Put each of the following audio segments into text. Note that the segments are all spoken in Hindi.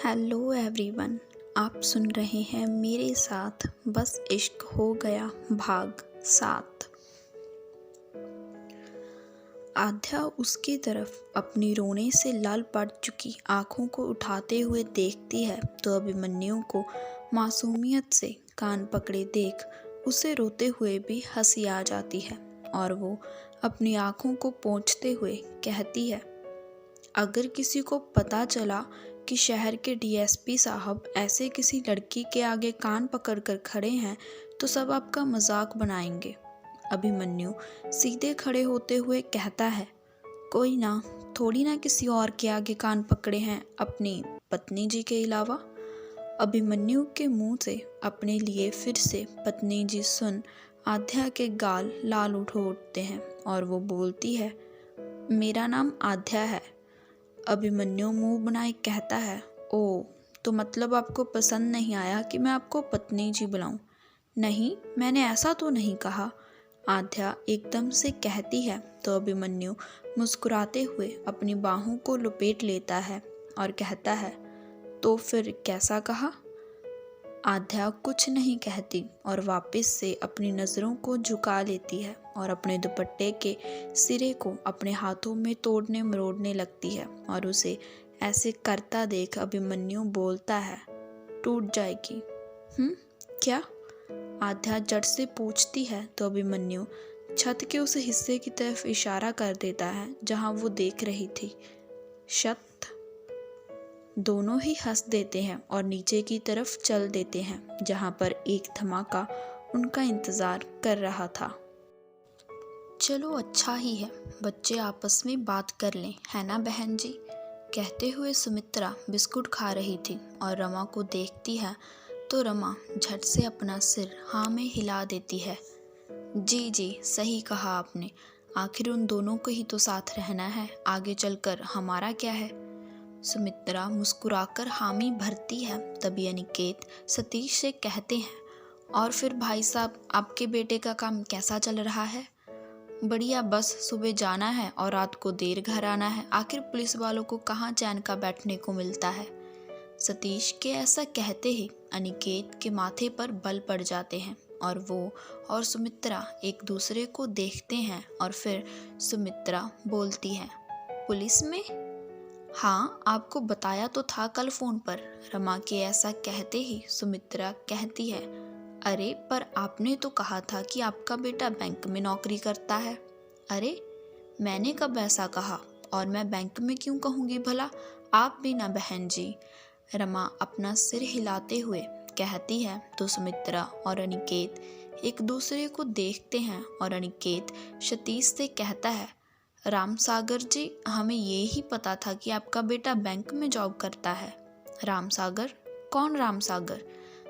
Hello everyone. आप सुन रहे हैं मेरे साथ बस इश्क हो गया भाग 7। आध्या उसकी तरफ अपनी रोने से लाल पड़ चुकी आंखों को उठाते हुए देखती है तो अभिमन्यु को मासूमियत से कान पकड़े देख उसे रोते हुए भी हंसी आ जाती है और वो अपनी आंखों को पोंछते हुए कहती है, अगर किसी को पता चला कि शहर के डीएसपी साहब ऐसे किसी लड़की के आगे कान पकड़कर खड़े हैं तो सब आपका मजाक बनाएंगे। अभिमन्यु सीधे खड़े होते हुए कहता है, कोई ना, थोड़ी ना किसी और के आगे कान पकड़े हैं अपनी पत्नी जी के अलावा। अभिमन्यु के मुंह से अपने लिए फिर से पत्नी जी सुन आध्या के गाल लाल उठते हैं और वो बोलती है, मेरा नाम आध्या है। अभिमन्यु मुंह बनाए कहता है, ओ, तो मतलब आपको पसंद नहीं आया कि मैं आपको पत्नी जी बुलाऊं? नहीं, मैंने ऐसा तो नहीं कहा, आध्या एकदम से कहती है तो अभिमन्यु मुस्कुराते हुए अपनी बाहों को लपेट लेता है और कहता है, तो फिर कैसा कहा? आध्या कुछ नहीं कहती और वापस से अपनी नज़रों को झुका लेती है और अपने दुपट्टे के सिरे को अपने हाथों में तोड़ने मरोड़ने लगती है और उसे ऐसे करता देख अभिमन्यु बोलता है, टूट जाएगी? क्या? आध्या जट से पूछती है तो अभिमन्यु छत के उस हिस्से की तरफ इशारा कर देता है जहां वो देख रही थी। छत। दोनों ही हंस देते हैं और नीचे की तरफ चल देते हैं जहां पर एक धमाका उनका इंतजार कर रहा था। चलो अच्छा ही है, बच्चे आपस में बात कर लें, है ना बहन जी? कहते हुए सुमित्रा बिस्कुट खा रही थी और रमा को देखती है तो रमा झट से अपना सिर हाँ में हिला देती है। जी जी, सही कहा आपने, आखिर उन दोनों को ही तो साथ रहना है, आगे चलकर हमारा क्या है? सुमित्रा मुस्कुराकर हामी भरती है। तभी अनिकेत सतीश से कहते हैं, और फिर भाई साहब, आपके बेटे का काम कैसा चल रहा है? बढ़िया, बस सुबह जाना है और रात को देर घर आना है, आखिर पुलिस वालों को कहाँ चैन का बैठने को मिलता है। सतीश के ऐसा कहते ही अनिकेत के माथे पर बल पड़ जाते हैं और वो और सुमित्रा एक दूसरे को देखते हैं और फिर सुमित्रा बोलती है, पुलिस में? हाँ, आपको बताया तो था कल फोन पर। रमा के ऐसा कहते ही सुमित्रा कहती है, अरे पर आपने तो कहा था कि आपका बेटा बैंक में नौकरी करता है। अरे मैंने कब ऐसा कहा, और मैं बैंक में क्यों कहूँगी भला, आप भी ना बहन जी। रमा अपना सिर हिलाते हुए कहती है तो सुमित्रा और अनिकेत एक दूसरे को देखते हैं और अनिकेत सतीश से कहता है, राम सागर जी, हमें ये ही पता था कि आपका बेटा बैंक में जॉब करता है। राम सागर? कौन राम सागर?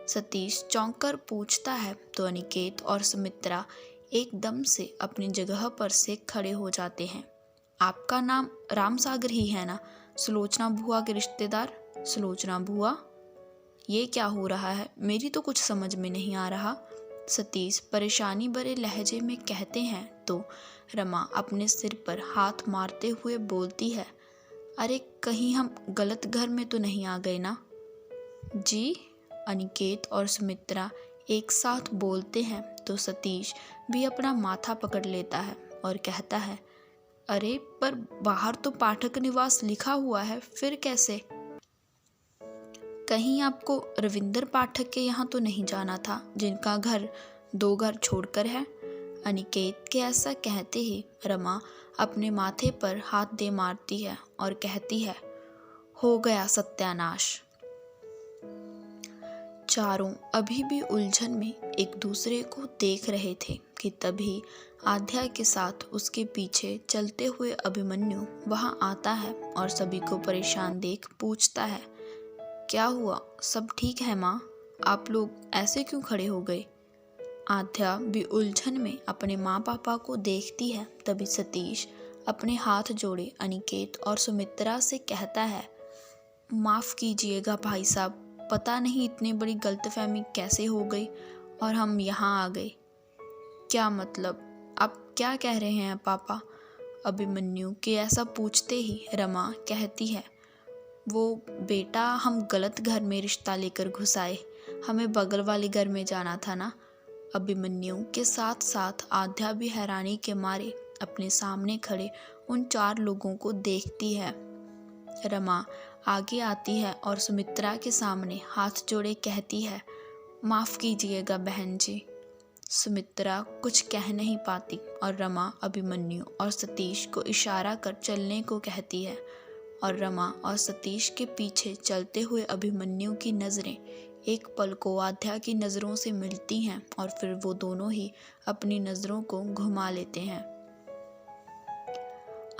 सतीश चौंक कर पूछता है तो अनिकेत और सुमित्रा एकदम से अपनी जगह पर से खड़े हो जाते हैं। आपका नाम राम सागर ही है ना, सुलोचना बुआ के रिश्तेदार? सुलोचना बुआ? ये क्या हो रहा है, मेरी तो कुछ समझ में नहीं आ रहा, सतीश परेशानी भरे लहजे में कहते हैं तो रमा अपने सिर पर हाथ मारते हुए बोलती है, अरे कहीं हम गलत घर में तो नहीं आ गए ना? जी? अनिकेत और सुमित्रा एक साथ बोलते हैं तो सतीश भी अपना माथा पकड़ लेता है और कहता है, अरे पर बाहर तो पाठक निवास लिखा हुआ है, फिर कैसे? कहीं आपको रविंद्र पाठक के यहाँ तो नहीं जाना था, जिनका घर 2 घर छोड़कर है? अनिकेत के ऐसा कहते ही रमा अपने माथे पर हाथ दे मारती है और कहती है, हो गया सत्यानाश। चारों अभी भी उलझन में एक दूसरे को देख रहे थे कि तभी आध्या के साथ उसके पीछे चलते हुए अभिमन्यु वहां आता है और सभी को परेशान देख पूछता है, क्या हुआ, सब ठीक है माँ? आप लोग ऐसे क्यों खड़े हो गए? आध्या भी उलझन में अपने माँ पापा को देखती है। तभी सतीश अपने हाथ जोड़े अनिकेत और सुमित्रा से कहता है, माफ़ कीजिएगा भाई साहब, पता नहीं इतनी बड़ी गलतफहमी कैसे हो गई और हम यहाँ आ गए। क्या मतलब, आप क्या कह रहे हैं पापा? अभिमन्यु के ऐसा पूछते ही रमा कहती है, वो बेटा हम गलत घर में रिश्ता लेकर घुस आए, हमें बगल वाले घर में जाना था ना। अभिमन्यु के साथ साथ आध्या भी हैरानी के मारे अपने सामने खड़े उन 4 लोगों को देखती है। रमा आगे आती है और सुमित्रा के सामने हाथ जोड़े कहती है, माफ़ कीजिएगा बहन जी। सुमित्रा कुछ कह नहीं पाती और रमा अभिमन्यु और सतीश को इशारा कर चलने को कहती है और रमा और सतीश के पीछे चलते हुए अभिमन्यु की नज़रें एक पल को आध्या की नज़रों से मिलती हैं और फिर वो दोनों ही अपनी नज़रों को घुमा लेते हैं।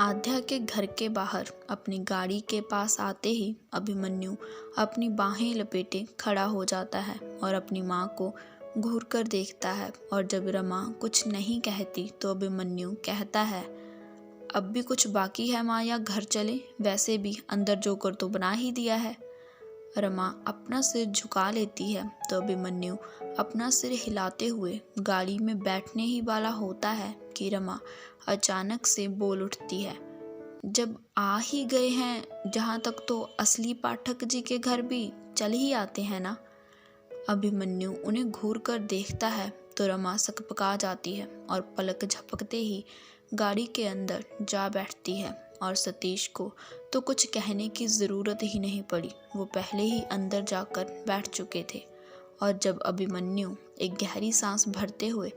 आध्या के घर के बाहर अपनी गाड़ी के पास आते ही अभिमन्यु अपनी बाहें लपेटे खड़ा हो जाता है और अपनी माँ को घूर कर देखता है और जब रमा कुछ नहीं कहती तो अभिमन्यु कहता है, अब भी कुछ बाकी है माँ या घर चले, वैसे भी अंदर जोकर तो बना ही दिया है। रमा अपना सिर झुका लेती है तो अभिमन्यु अपना सिर हिलाते हुए गाड़ी में बैठने ही वाला होता है कि रमा अचानक से बोल उठती है, जब आ ही गए हैं जहाँ तक तो असली पाठक जी के घर भी चल ही आते हैं ना। अभिमन्यु उन्हें घूर कर देखता है तो रमा सकपका जाती है और पलक झपकते ही गाड़ी के अंदर जा बैठती है और सतीश को तो कुछ कहने की ज़रूरत ही नहीं पड़ी, वो पहले ही अंदर जाकर बैठ चुके थे। और जब अभिमन्यु एक गहरी सांस भरते हुए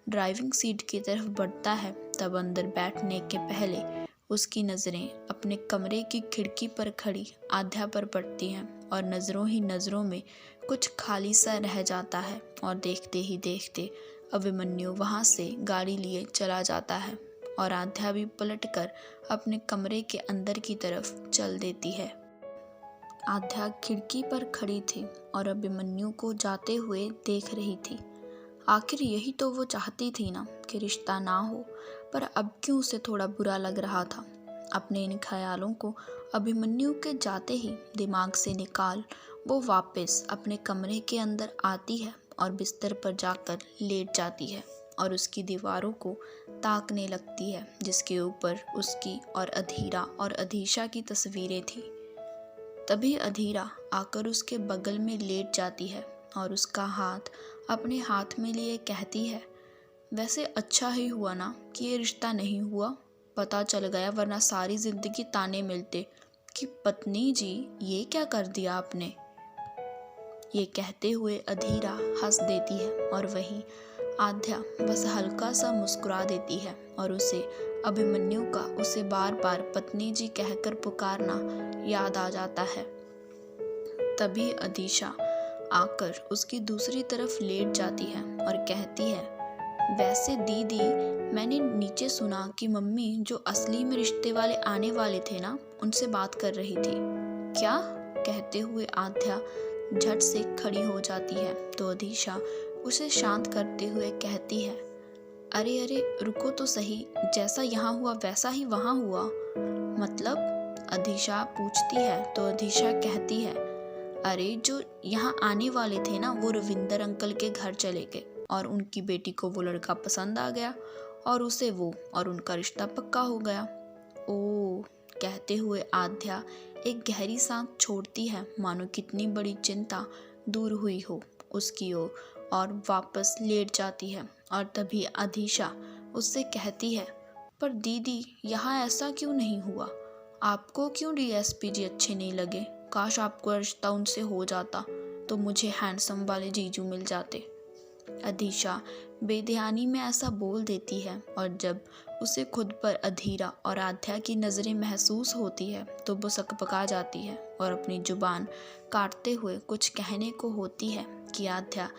ड्राइविंग सीट की तरफ बढ़ता है तब अंदर बैठने के पहले उसकी नज़रें अपने कमरे की खिड़की पर खड़ी आध्या पर पड़ती हैं और नज़रों ही नज़रों में कुछ खाली सा रह जाता है और देखते ही देखते अभिमन्यु वहाँ से गाड़ी लिए चला जाता है और आध्या भी पलटकर अपने कमरे के अंदर की तरफ चल देती है। आध्या खिड़की पर खड़ी थी और अभिमन्यु को जाते हुए देख रही थी। आखिर यही तो वो चाहती थी ना कि रिश्ता ना हो, पर अब क्यों उसे थोड़ा बुरा लग रहा था। अपने इन ख्यालों को अभिमन्यु के जाते ही दिमाग से निकाल वो वापस अपने कमरे के अंदर आती है और बिस्तर पर जाकर लेट जाती है और उसकी दीवारों को ताकने लगती है जिसके ऊपर उसकी और अधीरा और अधीशा की तस्वीरें थी। तभी अधीरा आकर उसके बगल में लेट जाती है और उसका हाथ अपने हाथ में लिए कहती है, वैसे अच्छा ही हुआ ना कि ये रिश्ता नहीं हुआ, पता चल गया वरना सारी ज़िंदगी ताने मिलते कि पत्नी जी ये क्या कर दिया आपने। ये कहते हुए अधीरा हंस देती है और वहीं आध्या बस हल्का सा मुस्कुरा देती है और उसे अभिमन्यु का उसे बार बार पत्नी जी कहकर पुकारना याद आ जाता है। तभी अधीशा आकर उसकी दूसरी तरफ लेट जाती है और कहती है, वैसे दीदी मैंने नीचे सुना कि मम्मी जो असली में रिश्ते वाले आने वाले थे ना उनसे बात कर रही थी। क्या? कहते हुए आध्या झट से खड़ी हो जाती है तो अधीशा उसे शांत करते हुए कहती है, अरे अरे रुको तो सही, जैसा यहाँ हुआ वैसा ही वहाँ हुआ। मतलब? अधीशा पूछती है तो अधीशा कहती है, अरे जो यहाँ आने वाले थे ना वो रविंदर अंकल के घर चले गए और उनकी बेटी को वो लड़का पसंद आ गया और उसे वो और उनका रिश्ता पक्का हो गया। ओ, कहते हुए आध्या एक गहरी सांस छोड़ती है मानो कितनी बड़ी चिंता दूर हुई हो उसकी ओर और वापस लेट जाती है। और तभी अधीशा उससे कहती है, पर दीदी यहाँ ऐसा क्यों नहीं हुआ? आपको क्यों डीएसपी जी अच्छे नहीं लगे? काश आपको रिश्ता उनसे हो जाता तो मुझे हैंडसम वाले जीजू मिल जाते। अधीशा बेध्यानी में ऐसा बोल देती है और जब उसे खुद पर अधीरा और आध्या की नज़रें महसूस होती है तो वो सकपका जाती है और अपनी जुबान काटते हुए कुछ कहने को होती है कि आध्या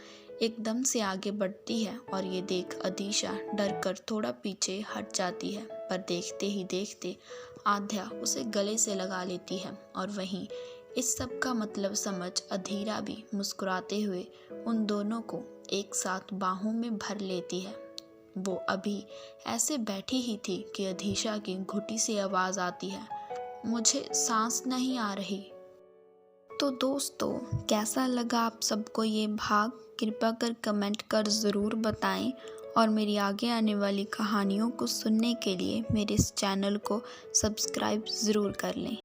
एकदम से आगे बढ़ती है और ये देख अधीशा डर कर थोड़ा पीछे हट जाती है, पर देखते ही देखते आध्या उसे गले से लगा लेती है और वहीं इस सब का मतलब समझ अधीरा भी मुस्कुराते हुए उन दोनों को एक साथ बाहों में भर लेती है। वो अभी ऐसे बैठी ही थी कि अधीशा की घुटी से आवाज़ आती है, मुझे सांस नहीं आ रही। तो दोस्तों कैसा लगा आप सबको ये भाग? कृपया कर कमेंट कर ज़रूर बताएं और मेरी आगे आने वाली कहानियों को सुनने के लिए मेरे इस चैनल को सब्सक्राइब ज़रूर कर लें।